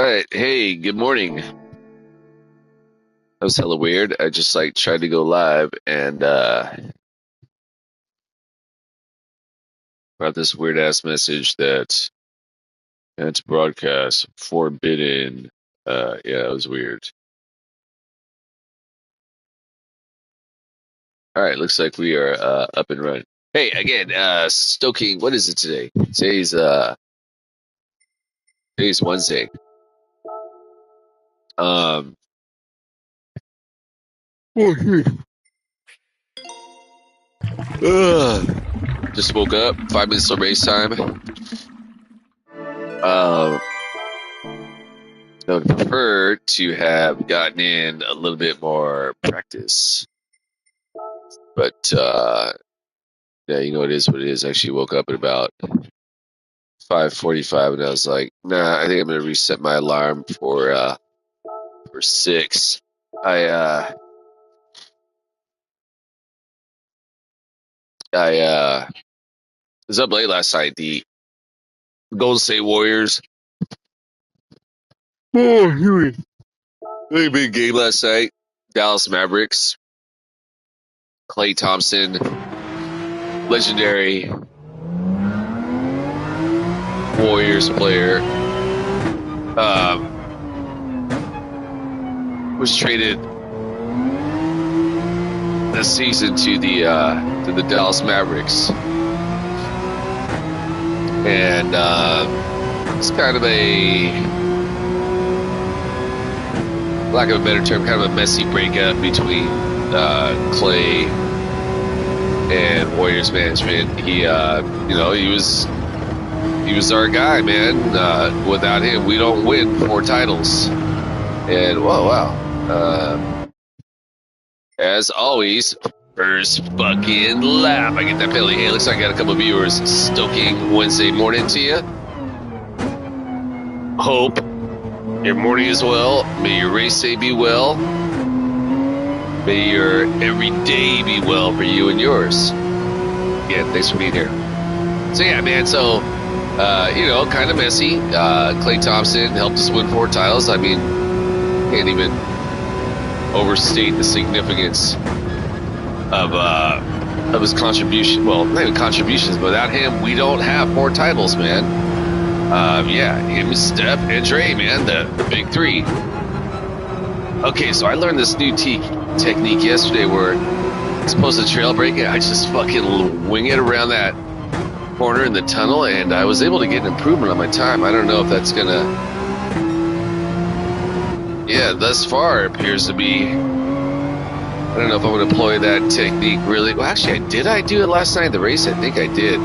right. Hey, good morning. That was hella weird. I just tried to go live and got this weird ass message that it's broadcast forbidden. Yeah, it was weird. All right, looks like we are up and running. Hey, again, stoking. What is it today? Today's Wednesday. Um, just woke up. 5 minutes till race time. I would prefer to have gotten in a little bit more practice, but yeah, you know it is what it is. I actually woke up at about 5:45, and I was like, nah, I think I'm gonna reset my alarm for 6. I was up late last night. The Golden State Warriors. Oh, really big game last night. Dallas Mavericks. Klay Thompson, legendary Warriors player, was traded this season to the Dallas Mavericks, and it's kind of a, lack of a better term, kind of a messy breakup between Klay and Warriors management. He was our guy, man. Without him, we don't win 4 titles. And whoa, wow. As always, first fucking lap. I get that penalty. Hey, looks like I got a couple of viewers. Stoking Wednesday morning to you. Hope your morning is well. May your race day be well. May your every day be well for you and yours. Yeah, thanks for being here. So yeah, man, so kind of messy. Klay Thompson helped us win 4 titles. I mean, can't even overstate the significance of his contribution. Well, not even contributions, but without him, we don't have 4 titles, man. Yeah, him, Steph, and Dre, man, the big 3. Okay, so I learned this new technique yesterday where it's supposed to trail break it. I just fucking wing it around that corner in the tunnel, and I was able to get an improvement on my time. I don't know if that's gonna, yeah, thus far it appears to be. I don't know if I'm gonna employ that technique really. Well, actually, did I do it last night in the race? I think I did.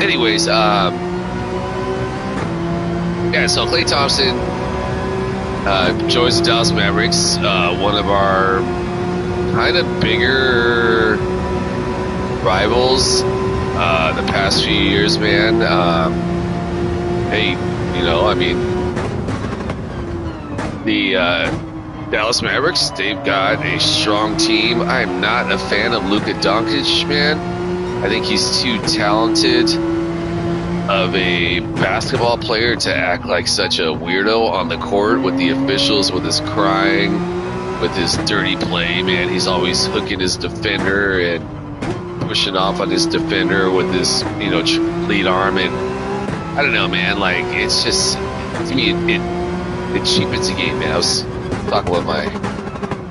Anyways, yeah, so Klay Thompson joins the Dallas Mavericks, one of our kind of bigger rivals the past few years, man. Hey, I mean, the Dallas Mavericks, they've got a strong team. I'm not a fan of Luka Doncic, man. I think he's too talented of a basketball player to act like such a weirdo on the court with the officials, with his crying, with his dirty play, man. He's always hooking his defender and pushing off on his defender with his, lead arm, and I don't know, man. Like, it's just, to me, it cheapens the game, man. I was talking with my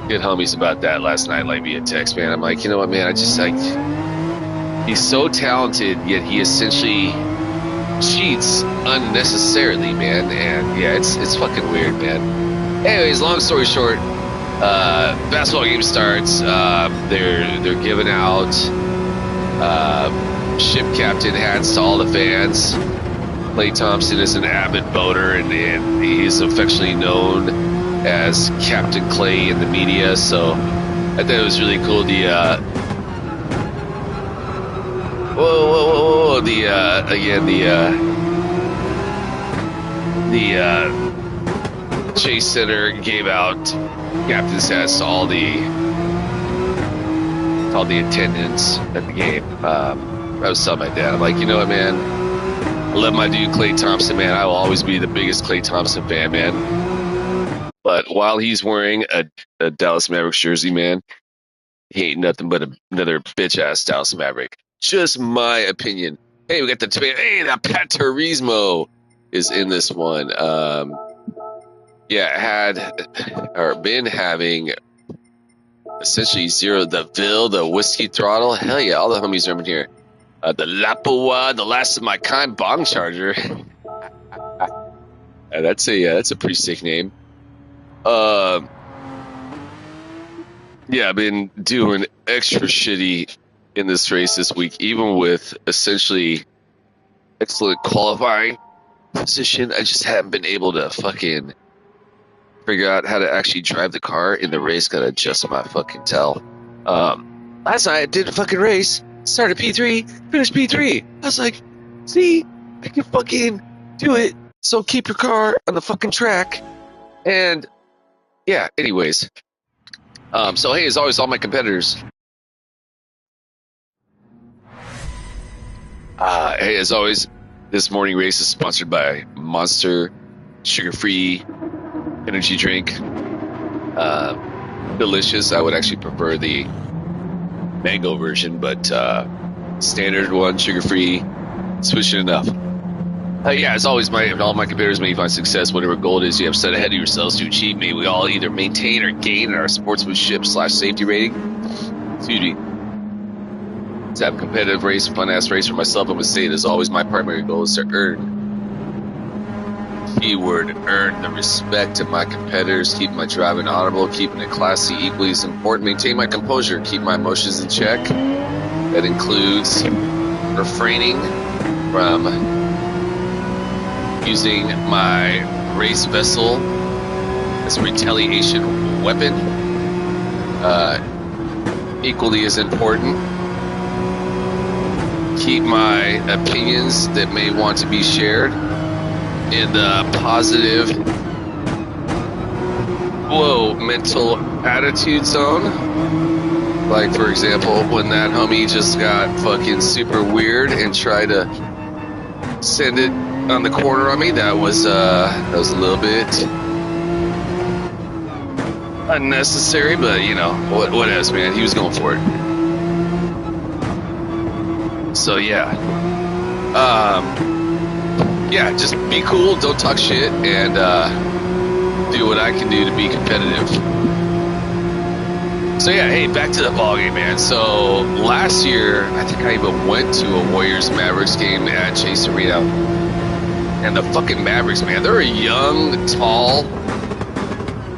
good homies about that last night, like via text, man. I'm like, you know what, man? I just he's so talented, yet he essentially cheats unnecessarily, man. And yeah, it's fucking weird, man. Anyways, long story short, basketball game starts. They're giving out ship captain hats to all the fans. Klay Thompson is an avid boater, and he's affectionately known as Captain Klay in the media. So I thought it was really cool. The Chase Center gave out captain's hats to all the attendants at the game. I was telling my dad, I'm like, you know what, man? love my dude Klay Thompson, man. I will always be the biggest Klay Thompson fan, man. But while he's wearing a Dallas Mavericks jersey, man, he ain't nothing but another bitch ass Dallas Maverick. Just my opinion. Hey, we got the Pat Turismo is in this one. Been having essentially zero the whiskey throttle. Hell yeah, all the homies are in here. The Lapua, the last of my kind bong charger. That's a pretty sick name. Yeah, I've been doing extra shitty in this race this week, even with essentially excellent qualifying position. I just haven't been able to fucking figure out how to actually drive the car in the race. Gotta adjust my fucking tail. Last night I did a fucking race, started P3, finished P3. I was like, see, I can fucking do it. So keep your car on the fucking track. And yeah, anyways. So hey, as always, all my competitors. Hey, as always, this morning race is sponsored by Monster sugar-free energy drink. Delicious. I would actually prefer the mango version, but standard one, sugar-free, sufficient enough. Yeah, as always, all my competitors may find success, whatever goal it is you have set ahead of yourselves to achieve. May we all either maintain or gain in our sportsmanship/safety rating. Excuse me. To have a competitive race, fun-ass race for myself, I'm going to say it as always, my primary goal is to earn the respect of my competitors, keep my driving honorable, keeping it classy equally as important, maintain my composure, keep my emotions in check. That includes refraining from using my race vessel as a retaliation weapon. Equally as important, keep my opinions that may want to be shared in the positive, mental attitude zone. Like, for example, when that homie just got fucking super weird and tried to send it on the corner on me, that was a little bit unnecessary, but you know, what else, man? He was going for it. So yeah. Yeah, just be cool, don't talk shit, and do what I can do to be competitive. So yeah, hey, back to the ballgame, man. So last year, I think I even went to a Warriors-Mavericks game at Chase Arena. And the fucking Mavericks, man, they're a young, tall,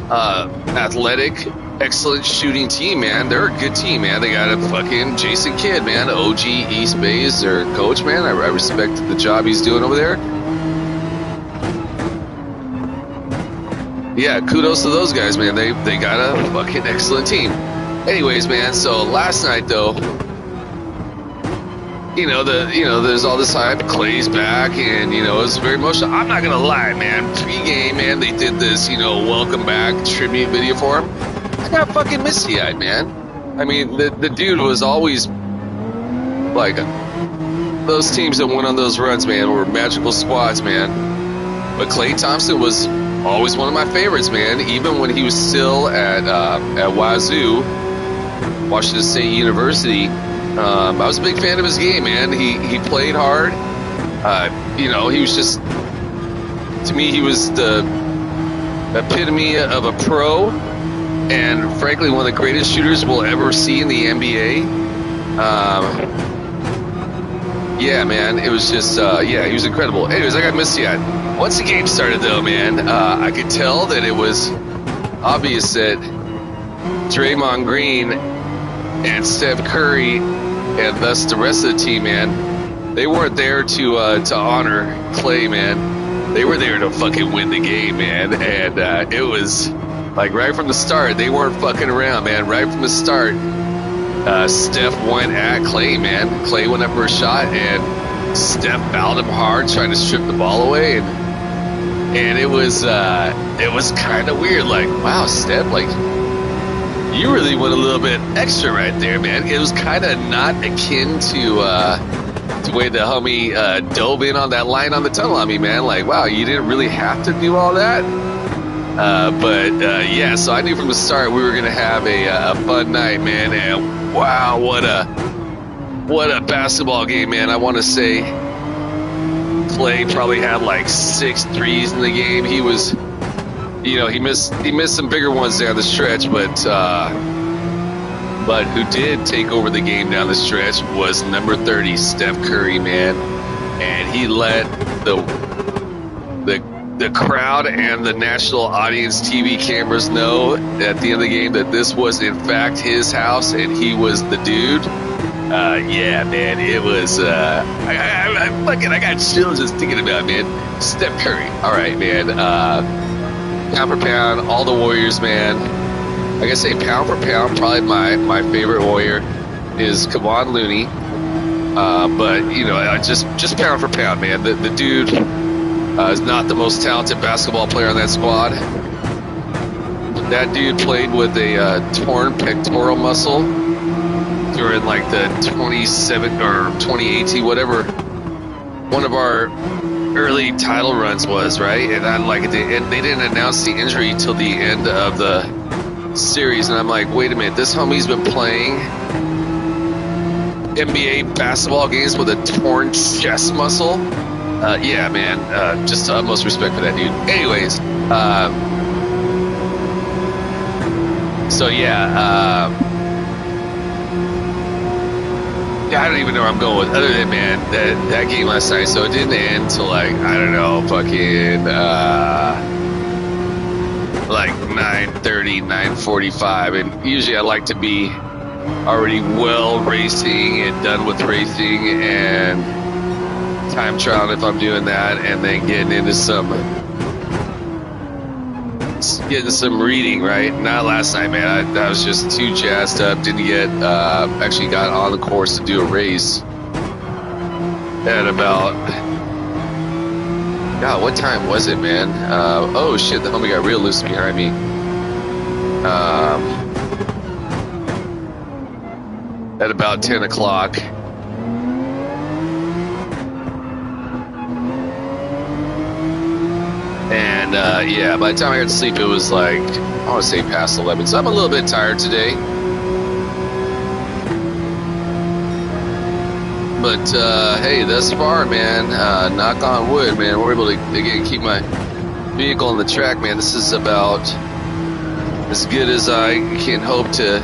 athletic, excellent shooting team, man. They're a good team, man. They got a fucking Jason Kidd, man. OG East Bay is their coach, man. I respect the job he's doing over there. Yeah, kudos to those guys, man. They got a fucking excellent team. Anyways, man, so last night though, there's all this hype. Klay's back, and it was very emotional. I'm not gonna lie, man. Pre-game, man, they did this, welcome back tribute video for him. I got fucking misty-eyed, man. I mean, the dude was always like, those teams that went on those runs, man, were magical squads, man. But Klay Thompson was always one of my favorites, man. Even when he was still at Wazoo, Washington State University, I was a big fan of his game, man. He played hard. He was just, to me, he was the epitome of a pro, and frankly, one of the greatest shooters we'll ever see in the NBA. Yeah, man, it was just, he was incredible. Anyways, I got misty-eyed. Once the game started, though, man, I could tell that it was obvious that Draymond Green and Steph Curry, and thus the rest of the team, man, they weren't there to honor Klay, man. They were there to fucking win the game, man. And it was like right from the start, they weren't fucking around, man. Right from the start, Steph went at Klay, man. Klay went up for a shot, and Steph fouled him hard, trying to strip the ball away, and it was kind of weird. Like, wow, Steph, like, you really went a little bit extra right there, man. It was kind of not akin to The way the homie dove in on that line on the tunnel on me, man. Like, wow, you didn't really have to do all that. But yeah, so I knew from the start we were going to have a fun night, man. And wow, what a basketball game, man. I want to say Clay probably had like 6 threes in the game. He was, you know, he missed some bigger ones down the stretch, but who did take over the game down the stretch was number 30, Steph Curry, man. And he let the crowd and the national audience TV cameras know at the end of the game that this was in fact his house and he was the dude. Yeah, man, it was. I got chills just thinking about it, man. Steph Curry. All right, man. Pound for pound, all the Warriors, man. Like I say, pound for pound, probably my favorite Warrior is Kevon Looney. But you know, just pound for pound, man. The dude is not the most talented basketball player on that squad. That dude played with a torn pectoral muscle during like the 27 or 2018, whatever one of our early title runs was, right? And I'm like, they didn't announce the injury till the end of the series, and I'm like, wait a minute, this homie's been playing NBA basketball games with a torn chest muscle. Yeah, man, just utmost respect for that dude. Anyways, so yeah, I don't even know where I'm going with, other than, man, that game last night. So it didn't end till like, I don't know, fucking like 9:30, 9:45, and usually I like to be already well racing and done with racing and time trialing if I'm doing that, and then getting some reading, right? Not last night, man. I was just too jazzed up. Didn't get actually got on the course to do a race at about, God, what time was it, man? Oh shit, the homie got real loose behind me. At about 10 o'clock. And yeah, by the time I got to sleep, it was like, I want to say past 11. So I'm a little bit tired today. But hey, thus far, man, knock on wood, man, we're able to again keep my vehicle on the track, man. This is about as good as I can hope to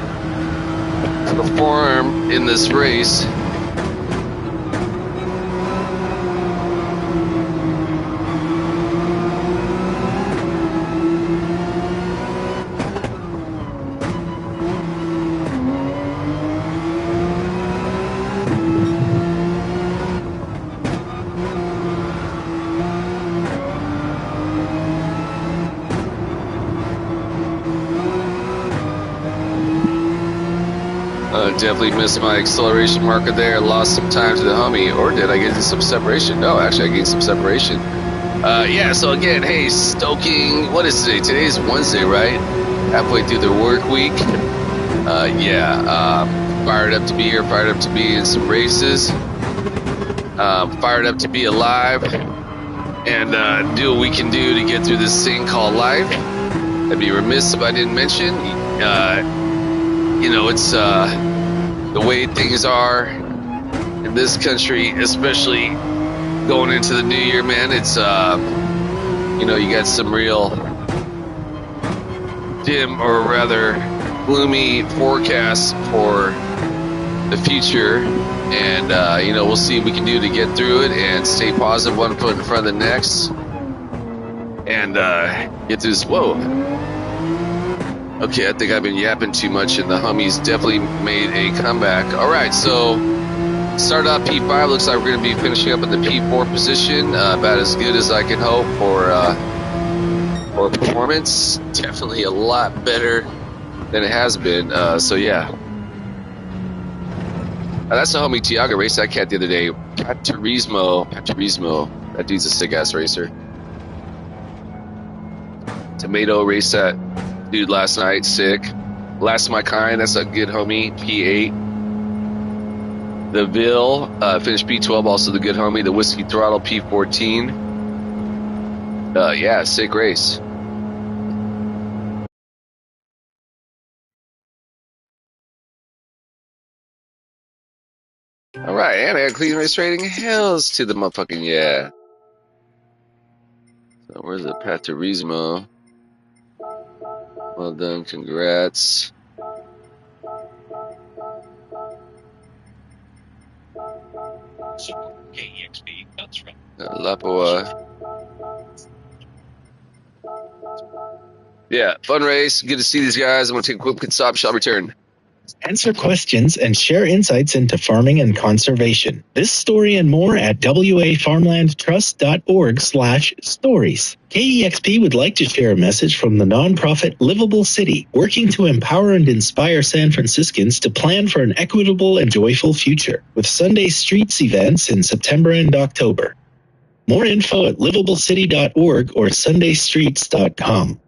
perform in this race. Definitely missed my acceleration marker there. Lost some time to the homie. Or did I get some separation? No, actually I gained some separation. Yeah, so again, hey, stoking. What is today? Today's Wednesday, right? Halfway through the work week. Yeah, fired up to be here. Fired up to be in some races. Fired up to be alive. And do what we can do to get through this thing called life. I'd be remiss if I didn't mention, you know, it's the way things are in this country, especially going into the new year, man. It's you know, you got some real dim, or rather gloomy forecasts for the future, and you know, we'll see what we can do to get through it and stay positive, one foot in front of the next, and get through this. Whoa. Okay, I think I've been yapping too much, and the homies definitely made a comeback. All right, so started out P5. Looks like we're going to be finishing up in the P4 position. About as good as I can hope for performance. Definitely a lot better than it has been. So yeah, that's the homie Tiago race that cat the other day. Pat Turismo. That dude's a sick ass racer. Tomato race that dude last night, sick. Last of my kind, that's a good homie, P8. The Bill, finished P12, also the good homie, the Whiskey Throttle P14. Yeah, sick race. All right, and I got clean race rating. Hells to the motherfucking yeah. So where's the Pat Turismo? Well done, congrats. Lapua. Yeah, fun race. Good to see these guys. I'm going to take a quick pit stop. Shall return. Answer questions and share insights into farming and conservation. This story and more at wafarmlandtrust.org/stories. KEXP would like to share a message from the nonprofit Livable City, working to empower and inspire San Franciscans to plan for an equitable and joyful future, with Sunday Streets events in September and October. More info at livablecity.org or sundaystreets.com.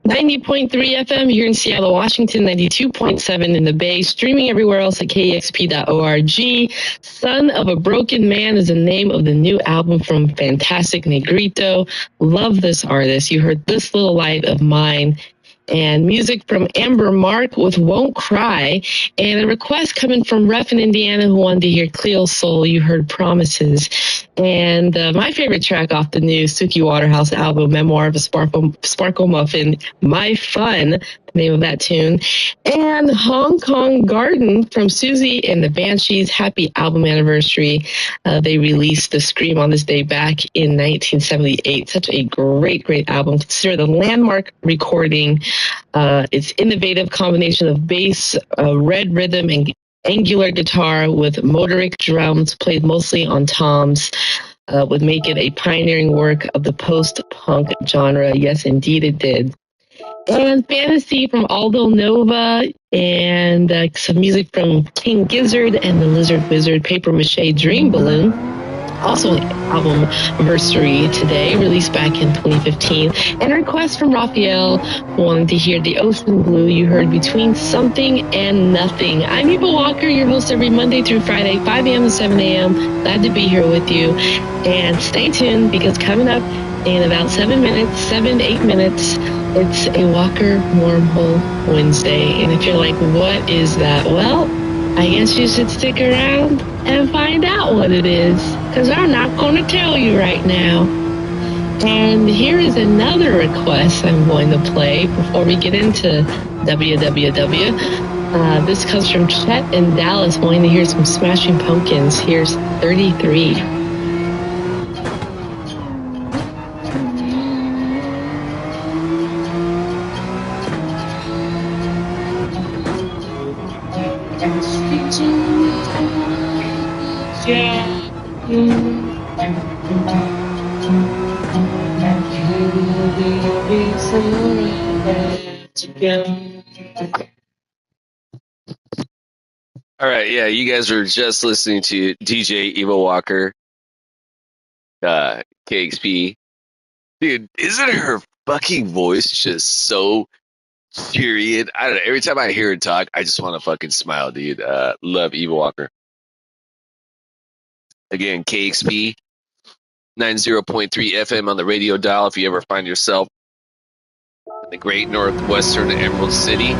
90.3 FM here in Seattle, Washington, 92.7 in the Bay, streaming everywhere else at kexp.org. Son of a Broken Man is the name of the new album from Fantastic Negrito. Love this artist. You heard This Little Light of Mine. And music from Amber Mark with Won't Cry. And a request coming from Ref in Indiana who wanted to hear Cleo Soul. You heard Promises. And my favorite track off the new Suki Waterhouse album, Memoir of a Sparkle Muffin, My Fun, the name of that tune. And Hong Kong Garden from Susie and the Banshees. Happy album anniversary. They released the Scream on This Day back in 1978. Such a great, great album. Considered a landmark recording. It's innovative combination of bass, red rhythm, and angular guitar with motoric drums played mostly on toms would make it a pioneering work of the post-punk genre. Yes, indeed it did. And Fantasy from Aldo Nova and some music from King Gizzard and the Lizard Wizard, Paper Mache Dream Balloon. Also an album anniversary today, released back in 2015. And a request from Raphael wanting to hear The Ocean Blue. You heard Between Something and Nothing. I'm Eva Walker, your host every Monday through Friday, 5 a.m. to 7 a.m. Glad to be here with you. And stay tuned because coming up in about 8 minutes, it's a Walker Wormhole Wednesday. And if you're like, what is that? Well, I guess you should stick around and find out what it is, because I'm not going to tell you right now. And here is another request I'm going to play before we get into WWW. This comes from Chet in Dallas, wanting to hear some Smashing Pumpkins. Here's 33. All right, yeah, you guys were just listening to DJ Eva Walker, KXP. Dude, isn't her fucking voice just so period? I don't know. Every time I hear her talk, I just want to fucking smile, dude. Love Eva Walker. Again, KXP, 90.3 FM on the radio dial if you ever find yourself in the great northwestern Emerald City.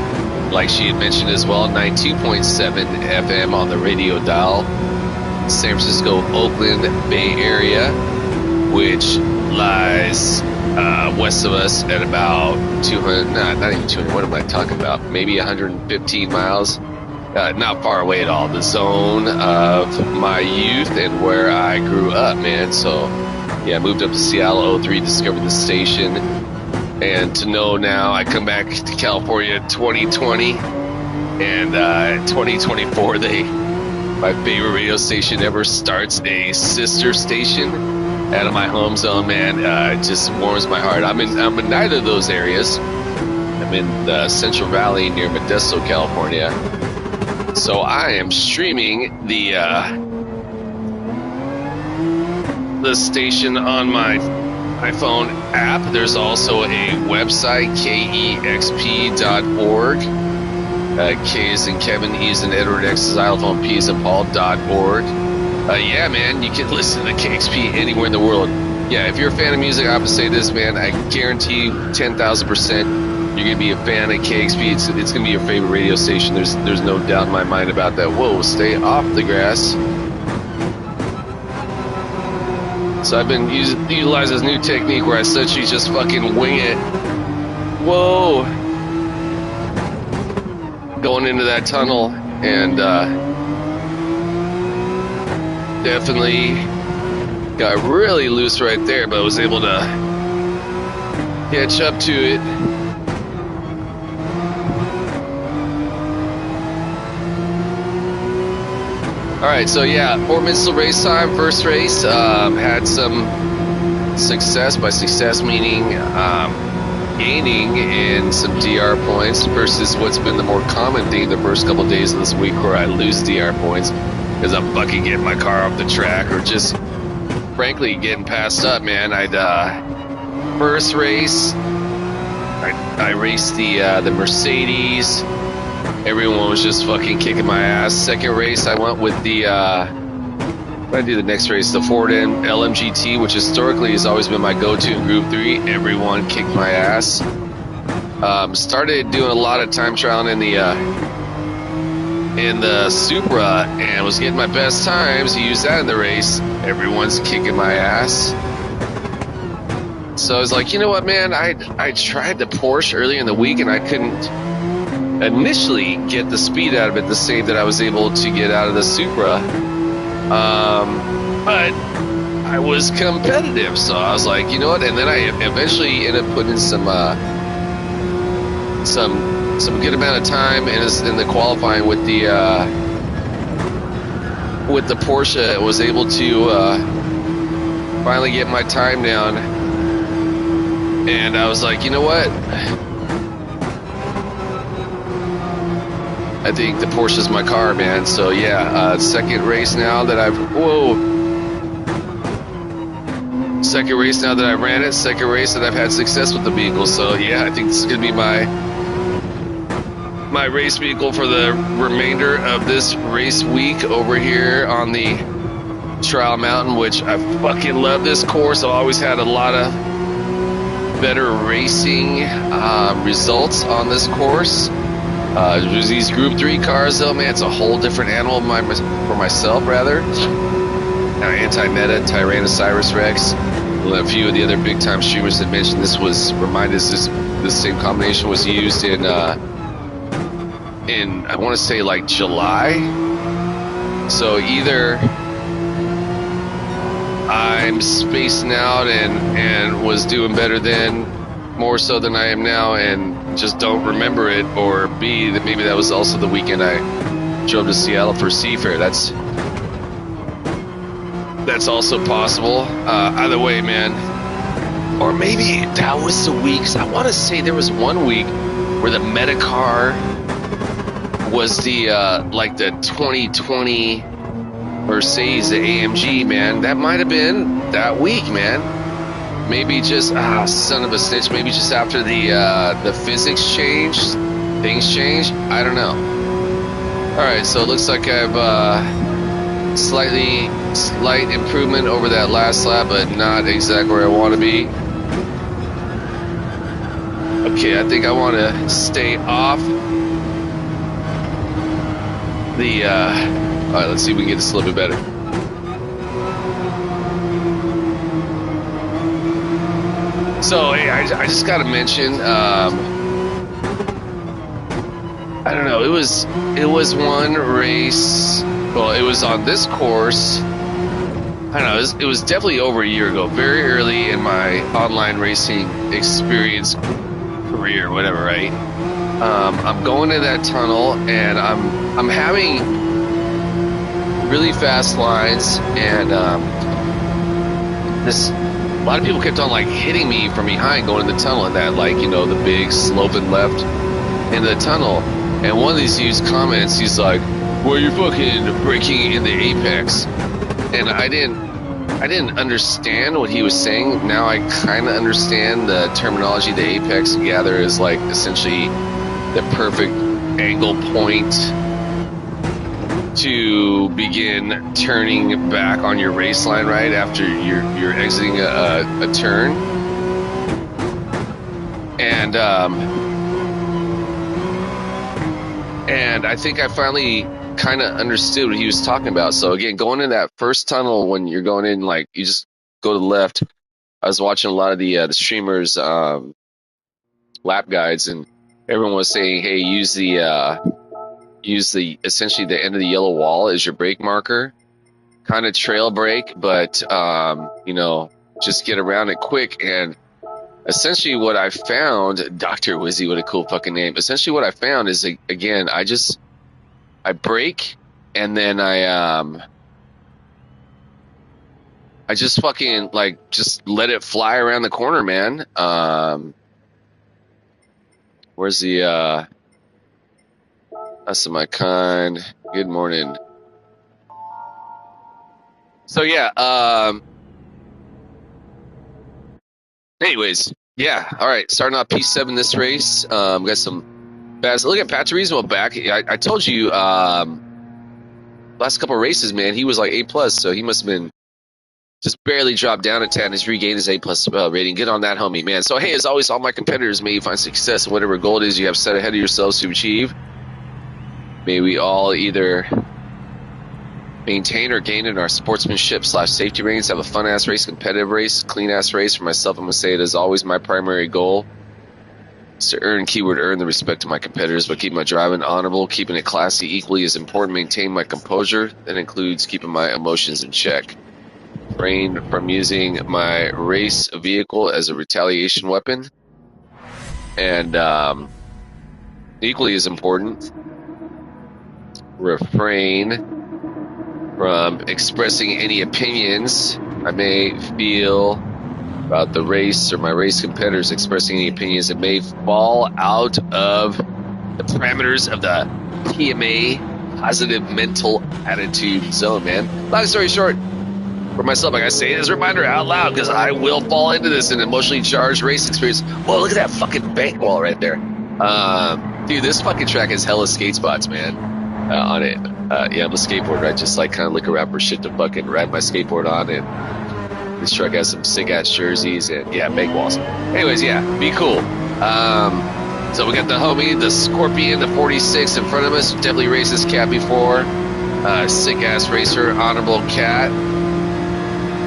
Like she had mentioned as well, 92.7 FM on the radio dial. San Francisco, Oakland Bay Area, which lies west of us at about 200, not even 200, what am I talking about? Maybe 115 miles. Not far away at all. The zone of my youth and where I grew up, man. So, yeah, I moved up to Seattle, 03, discovered the station. And to know now, I come back to California 2020. And 2024, my favorite radio station ever starts a sister station out of my home zone, man. It just warms my heart. I'm in neither of those areas. I'm in the Central Valley near Modesto, California. So I am streaming the station on my iPhone app. There's also a website, kexp.org. K is in Kevin, E is in Edward, X is xylophone, P is in Paul.org. Yeah, man, you can listen to KXP anywhere in the world. Yeah, if you're a fan of music, I have to say this, man. I guarantee you 10,000% you're going to be a fan of KXP. It's going to be your favorite radio station. There's no doubt in my mind about that. Whoa, stay off the grass. So I've been utilizing this new technique where I essentially just fucking wing it. Whoa. Going into that tunnel and definitely got really loose right there, but I was able to catch up to it. Alright, so yeah, 4 minutes till race time, first race. Had some success. By success meaning gaining in some DR points versus what's been the more common thing the first couple of days of this week where I lose DR points because I'm fucking getting my car off the track or just frankly getting passed up, man. First race, I raced the Mercedes. Everyone was just fucking kicking my ass. Second race, I went with the I do the next race, the Ford LMGT, which historically has always been my go-to in Group 3. Everyone kicked my ass. Started doing a lot of time trialing in the Supra and was getting my best times. Used that in the race. Everyone's kicking my ass. So I was like, you know what, man? I tried the Porsche early in the week and I couldn't initially get the speed out of it the same that I was able to get out of the Supra. But I was competitive, so I was like, you know what? And then I eventually ended up putting some good amount of time in the qualifying with the Porsche. I was able to finally get my time down, and I was like, you know what? I think the Porsche's my car, man. So yeah, second race now that I've ran it. Second race that I've had success with the vehicle. So yeah, I think this is gonna be my race vehicle for the remainder of this race week over here on the Trial Mountain, which I fucking love this course. I've always had a lot of better racing results on this course. These Group 3 cars, though, man, it's a whole different animal for myself, rather. Anti-Meta, Tyrannosaurus Rex. A few of the other big-time streamers that mentioned this this same combination was used in I want to say, like, July. So either I'm spacing out and was doing better then, more so than I am now, and just don't remember it, or B, that maybe that was also the weekend I drove to Seattle for Seafair. That's also possible. Either way, man. Or maybe that was the week, 'cause I want to say there was one week where the Metacar was the like the 2020 Mercedes, the AMG, man. That might have been that week, man. Maybe just son of a snitch. Maybe just after the physics changed, things changed. I don't know. All right, so it looks like I've slight improvement over that last lap, but not exactly where I want to be. Okay, I think I want to stay off the. All right, let's see if we can get this a little bit better. So, hey, I just got to mention, I don't know, it was one race, well, it was on this course, I don't know, it was definitely over a year ago, very early in my online racing experience career, whatever, right? I'm going in that tunnel, and I'm having really fast lines, and a lot of people kept on like hitting me from behind going in the tunnel, and that, like, you know, the big sloping left in the tunnel. And one of these dudes comments, he's like, well, you're fucking braking in the apex. And I didn't understand what he was saying. Now I kind of understand the terminology. The apex, gather, is like essentially the perfect angle point to begin turning back on your race line right after you're exiting a turn. And I think I finally kind of understood what he was talking about. So again, going in that first tunnel when you're going in, like you just go to the left. I was watching a lot of the streamers lap guides, and everyone was saying, "Hey, use the essentially the end of the yellow wall as your brake marker, kind of trail brake, but you know, just get around it quick." And essentially, what I found, Dr. Wizzy, what a cool fucking name. Essentially, what I found is again, I brake, and then I just fucking like just let it fly around the corner, man. Where's the us of my kind? Good morning. So yeah, anyways, yeah, all right, starting off P7 this race. Got some bad. Look at Pat Turismo back. I told you last couple of races, man, he was like A+, so he must have been just barely dropped down a 10. He's regained his A+ rating. Get on that, homie, man. So, hey, as always, all my competitors, may you find success in whatever goal it is you have set ahead of yourselves to achieve. May we all either maintain or gain in our sportsmanship/safety ratings, have a fun-ass race, competitive race, clean-ass race. For myself, I'm going to say it is always my primary goal is to earn the respect of my competitors, but keep my driving honorable, keeping it classy equally as important, maintain my composure. That includes keeping my emotions in check. Refrain from using my race vehicle as a retaliation weapon, and equally as important, refrain from expressing any opinions I may feel about the race or my race competitors, expressing any opinions that may fall out of the parameters of the PMA positive mental attitude zone, man. Long story short, for myself, I gotta say this reminder out loud because I will fall into this an emotionally charged race experience. Whoa, look at that fucking bank wall right there. Dude, this fucking track has hella skate spots, man, on it. Yeah, I'm a skateboarder. I just like kind of look around for shit to fucking ride my skateboard on, and this truck has some sick ass jerseys and yeah, bank walls. Anyways, yeah, be cool. So we got the homie, the Scorpion, the 46 in front of us. Definitely raced this cat before. Sick ass racer, honorable cat.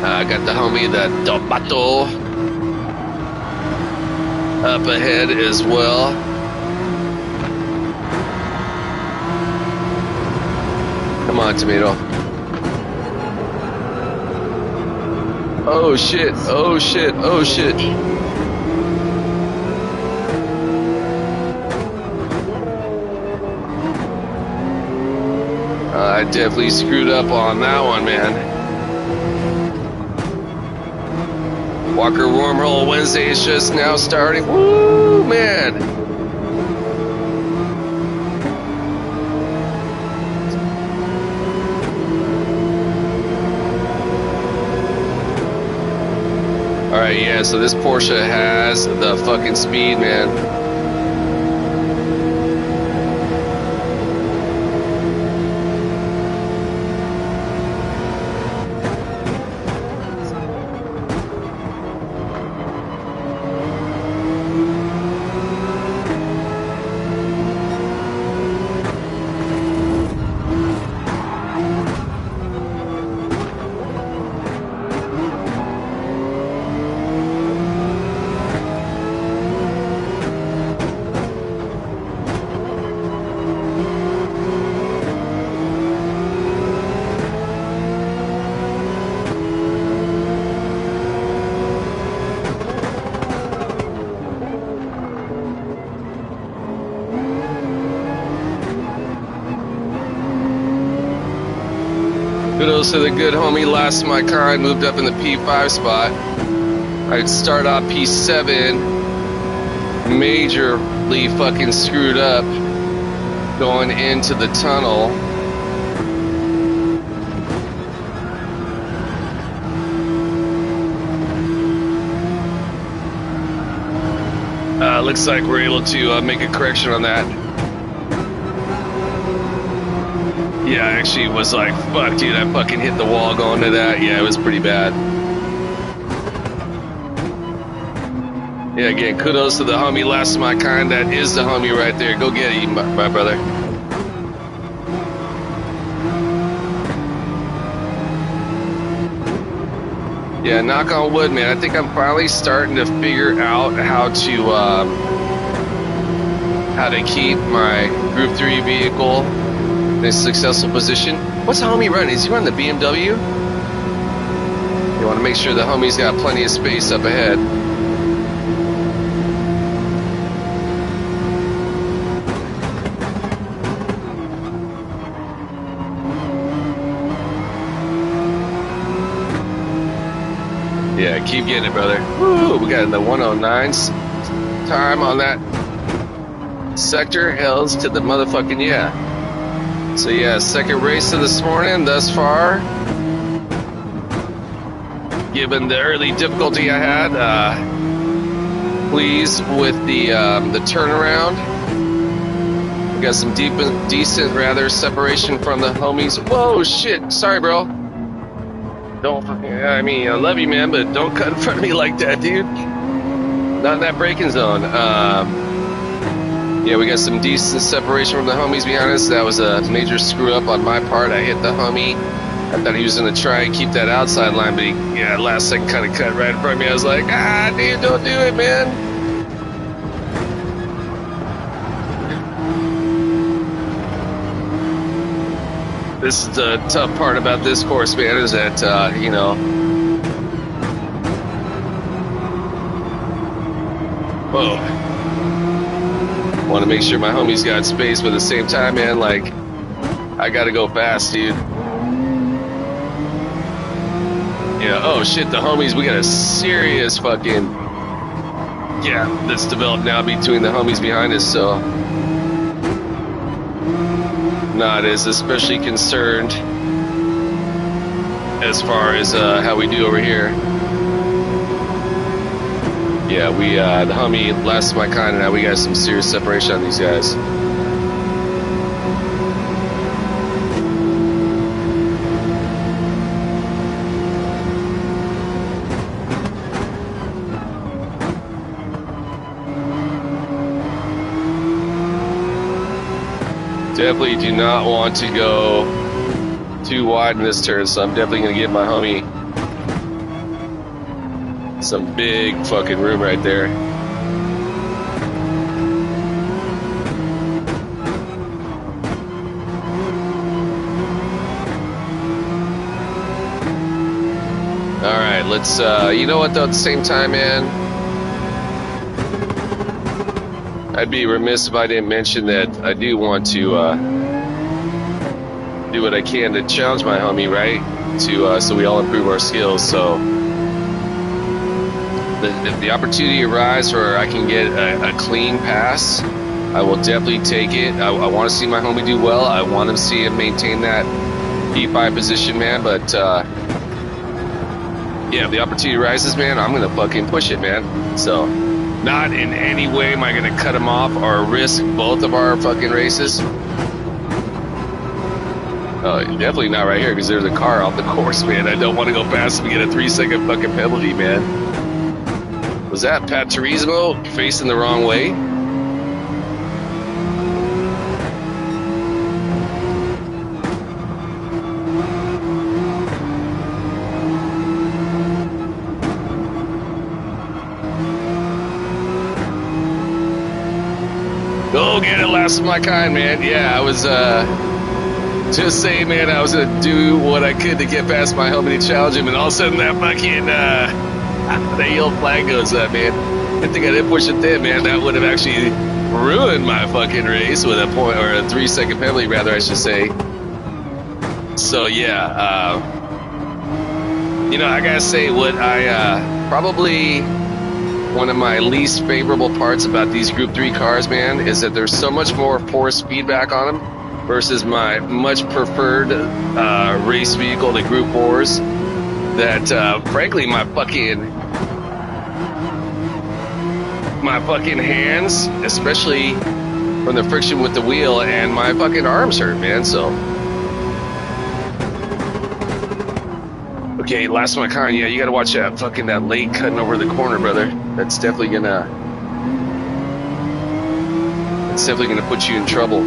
Got the homie, the Tomato, up ahead as well. Come on, Tomato. Oh shit, oh shit, oh shit. I definitely screwed up on that one, man. Walker Wormhole Wednesday is just now starting. Woo, man. All right, yeah, so this Porsche has the fucking speed, man. Kudos to the good homie, last of my kind, moved up in the P5 spot. I'd start off P7, majorly fucking screwed up going into the tunnel. Looks like we're able to make a correction on that. Yeah, I actually was like, fuck, dude, I fucking hit the wall going to that. Yeah, it was pretty bad. Yeah, again, kudos to the homie, last of my kind. That is the homie right there. Go get it, my brother. Yeah, knock on wood, man. I think I'm finally starting to figure out how to keep my Group 3 vehicle in a successful position. What's the homie running? Is he running the BMW? You want to make sure the homie's got plenty of space up ahead. Yeah, keep getting it, brother. Woo, we got the 109s time on that sector. Hells to the motherfucking yeah. So yeah, second race of this morning thus far. Given the early difficulty I had, pleased with the turnaround. We got some decent rather separation from the homies. Whoa, shit! Sorry, bro. Don't. I mean, I love you, man, but don't cut in front of me like that, dude. Not in that braking zone. Yeah, we got some decent separation from the homies behind us. That was a major screw up on my part. I hit the homie. I thought he was going to try and keep that outside line, but he, last second kind of cut right in front of me. I was like, dude, don't do it, man. This is the tough part about this course, man, is that, whoa. Want to make sure my homie's got space, but at the same time, man, like, I got to go fast, dude. Yeah, oh shit, the homies, we got a serious fucking, that's developed now between the homies behind us, so not as especially concerned as far as how we do over here. Yeah, we, the homie, last of my kind, and now we got some serious separation on these guys. Definitely do not want to go too wide in this turn, so I'm definitely going to give my homie some big fucking room right there. All right, let's, you know what though, at the same time, man, I'd be remiss if I didn't mention that I do want to do what I can to challenge my homie, right? To so we all improve our skills. So if the opportunity arises where I can get a clean pass, I will definitely take it. I want to see my homie do well. I want to see him maintain that P5 position, man. But yeah, if the opportunity arises, man, I'm gonna fucking push it, man. So. Not in any way am I going to cut him off or risk both of our fucking races. Definitely not right here because there's a car off the course, man. I don't want to go past him and get a 3-second fucking penalty, man. Was that Pat Turismo facing the wrong way? Go get it, last of my kind, man. Yeah, I was just saying, man, I was gonna do what I could to get past my homie to challenge him, and all of a sudden that fucking that yellow flag goes up, man. I think I didn't push it then, man. That would have actually ruined my fucking race with a point, or a 3-second penalty, rather, I should say. So yeah, I gotta say what I probably. One of my least favorable parts about these Group 3 cars, man, is that there's so much more force feedback on them versus my much preferred race vehicle, the Group 4s, that frankly my fucking hands, especially from the friction with the wheel, and my fucking arms hurt, man. So Okay, last one, kind. Yeah, you got to watch that lake cutting over the corner, brother. That's definitely gonna put you in trouble.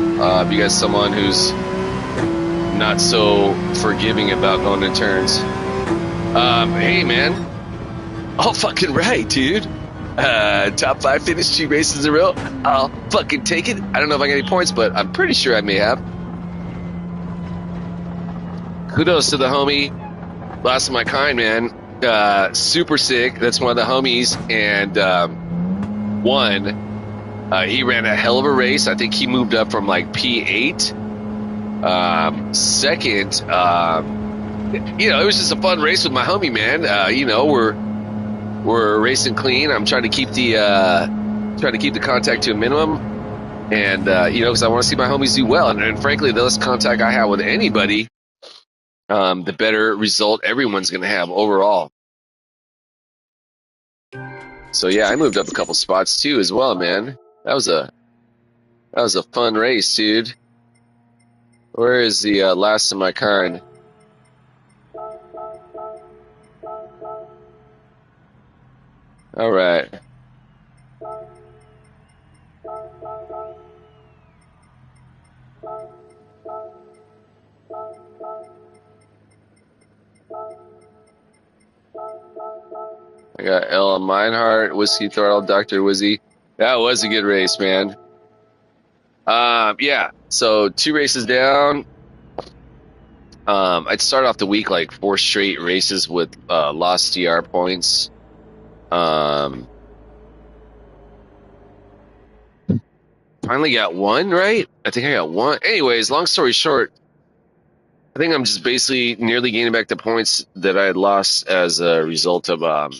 If you got someone who's not so forgiving about going in turns. Hey man, all fucking right, dude. Top 5 finish 2 races in a row. I'll fucking take it. I don't know if I got any points, but I'm pretty sure I may have. Kudos to the homie. Last of my kind, man. Super sick. That's one of the homies. And one, he ran a hell of a race. I think he moved up from like P8. Second, it was just a fun race with my homie, man. We're racing clean. I'm trying to keep the contact to a minimum, and because I want to see my homies do well. And frankly, the less contact I have with anybody, the better result everyone's going to have overall. So yeah, I moved up a couple spots too as well, man. That was a fun race, dude. Where is the last of my kind? All right. I got Ella Meinhardt, Whiskey Throttle, Dr. Wizzy. That was a good race, man. Yeah. So 2 races down. I'd start off the week like 4 straight races with lost DR points. Finally got 1, right? I think I got 1. Anyways, long story short, I think I'm just basically nearly gaining back the points that I had lost as a result of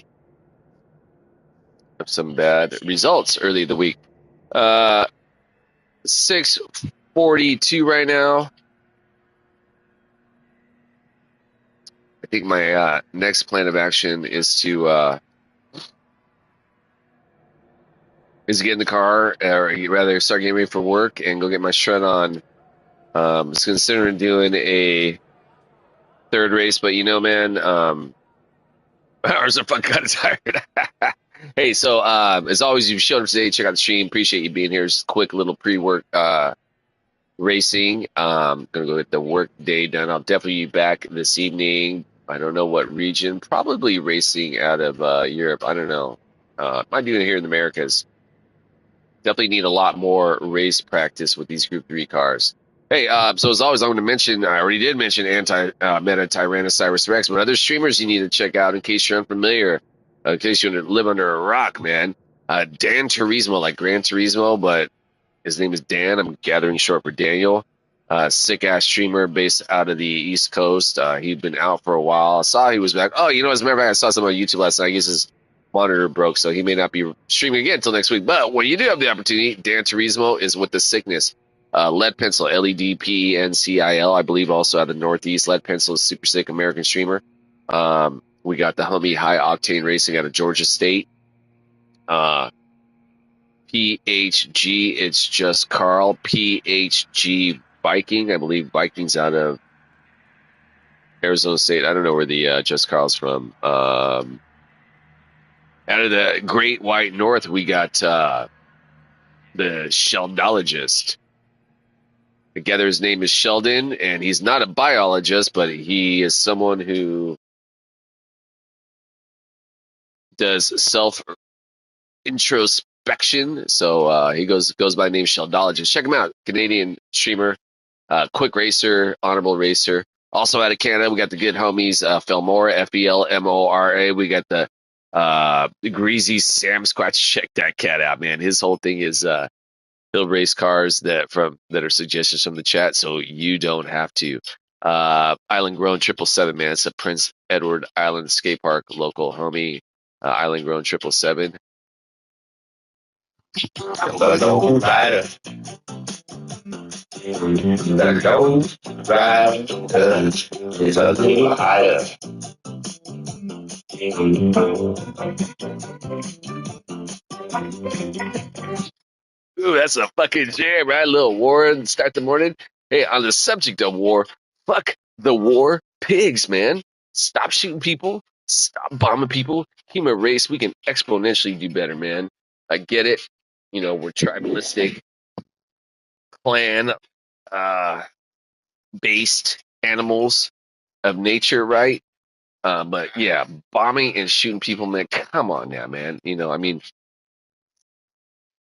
some bad results early in the week. 6:42 right now. I think my next plan of action is to get in the car, or rather start getting ready for work and go get my shred on. Just considering doing a 3rd race, but man, ours are fucking kind of tired. Hey, so as always, you've showed up today. Check out the stream. Appreciate you being here. Just a quick little pre-work racing. Gonna go get the work day done. I'll definitely be back this evening. I don't know what region. Probably racing out of Europe. I don't know. Might do it here in the Americas. Definitely need a lot more race practice with these Group 3 cars. Hey, so as always, I'm going to mention, I already did mention Meta Tyrannosaurus Rex, but other streamers you need to check out in case you're unfamiliar, in case you live under a rock, man. Dan Turismo, like Gran Turismo, but his name is Dan. I'm gathering short for Daniel. Sick-ass streamer based out of the East Coast. He'd been out for a while. I saw he was back. Oh, as a matter of fact, I saw something on YouTube last night. I guess his monitor broke, so he may not be streaming again until next week. But when you do have the opportunity, Dan Turismo is with the sickness. Lead Pencil, LEDPENCIL, I believe, also out of the Northeast. Lead Pencil is super sick American streamer. We got the homie High Octane Racing out of Georgia State. PHG, it's just Carl. PHG Viking, I believe Viking's out of Arizona State. I don't know where the Just Carl's from. Out of the Great White North, we got the Sheldologist. Together, his name is Sheldon, and he's not a biologist, but he is someone who does self-introspection. So he goes by the name Sheldologist. Check him out. Canadian streamer, quick racer, honorable racer. Also out of Canada, we got the good homies, Felmora, FELMORA. We got the Greasy Sam Squatch. Check that cat out, man. His whole thing is he'll race cars that are suggestions from the chat, so you don't have to. Island Grown 777, man. It's a Prince Edward Island skate park local homie. Island Grown 777. Ooh, that's a fucking jam, right? A little war and start the morning. Hey, on the subject of war, fuck the war pigs, man. Stop shooting people. Stop bombing people. Human race, we can exponentially do better, man. I get it. You know, we're tribalistic, clan based animals of nature, right? But yeah, bombing and shooting people, man. Come on now, man. You know, I mean,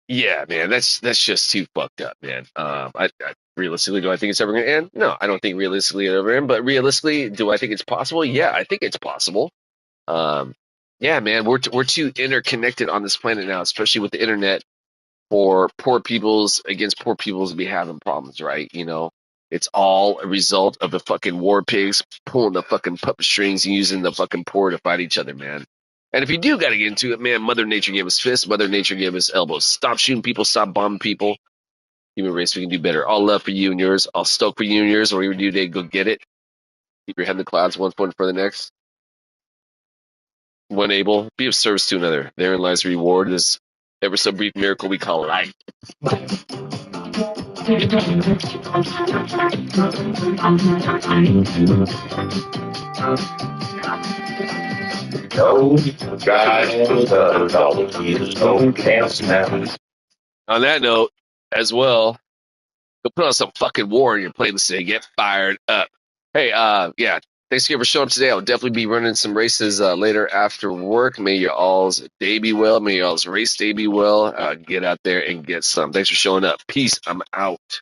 yeah, man. That's just too fucked up, man. I realistically, do I think it's ever going to end? No, I don't think realistically it'll ever end. But realistically, do I think it's possible? Yeah, I think it's possible. Um, yeah, man. We're too interconnected on this planet now, especially with the internet for poor peoples against poor peoples to be having problems, right? You know, it's all a result of the fucking war pigs pulling the fucking puppet strings and using the fucking poor to fight each other, man. And if you do got to get into it, man, Mother Nature gave us fists, Mother Nature gave us elbows. Stop shooting people, stop bombing people. Human race, we can do better. All love for you and yours. All stoked for you and yours. Whatever you do today, go get it. Keep your head in the clouds, one foot for the next. When able, be of service to another. Therein lies the reward. This ever so brief miracle we call life. No, guys, no cast now. On that note, as well, go put on some fucking war in your playlist today. Get fired up. Hey, yeah, thanks again for showing up today. I'll definitely be running some races later after work. May your all's day be well. May your all's race day be well. Get out there and get some. Thanks for showing up. Peace. I'm out.